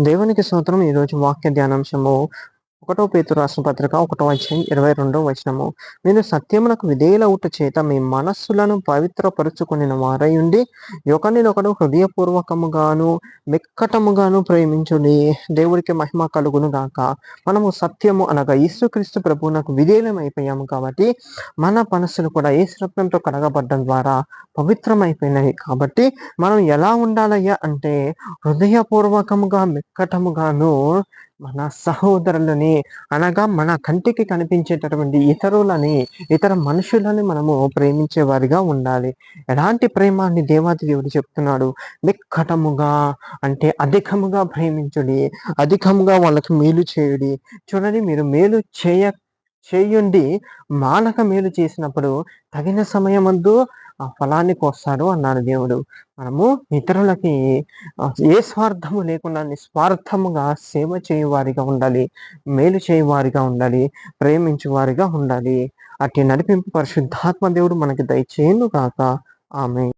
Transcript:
దేవునికి స్తోత్రం. ఈరోజు వాక్య ధ్యానాంశము 1 పేతురు రాసిన పత్రిక 1వ అధ్యాయం 22వ వచనము. మీరు సత్యమునకు విధేయులవుట చేత మీ మనస్సులను పవిత్రపరుచుకొనిన వారై ఉండి ఒకరినొకడు హృదయపూర్వకముగాను మిక్కటముగాను ప్రేమించుడి. దేవుడికి మహిమ కలుగును గాక. మనము సత్యము అనగా యేసుక్రీస్తు ప్రభువునకు విధేయులమైపోయాము కాబట్టి మన మనస్సులు కూడా యేసు రక్తంతో కడగబడ్డం ద్వారా పవిత్రమైపోయినవి. కాబట్టి మనం ఎలా ఉండాలయ్యా అంటే హృదయపూర్వకముగా మిక్కటముగాను మన సహోదరులని అనగా మన కంటికి కనిపించేటటువంటి ఇతర మనుషులని మనము ప్రేమించే వారిగా ఉండాలి. ఎలాంటి ప్రేమ అని దేవాది దేవుడు చెప్తున్నాడు? మిక్కటముగా అంటే అధికముగా ప్రేమించుడి, అధికముగా వాళ్ళకి మేలు చేయుడి. చూడండి, మీరు మేలు చేయుండి మానక మేలు చేసినప్పుడు తగిన సమయమందు ఆ ఫలాన్ని కోస్తాడు అన్నాడు దేవుడు. మనము ఇతరులకి ఏ స్వార్థము లేకుండా నిస్వార్థముగా సేవ చేయువారిగా ఉండాలి, మేలు చేయువారిగా ఉండాలి, ప్రేమించువారిగా ఉండాలి. అట్టి నడిపింపు పరిశుద్ధాత్మ దేవుడు మనకి దయచేయును గాక. ఆమేన్.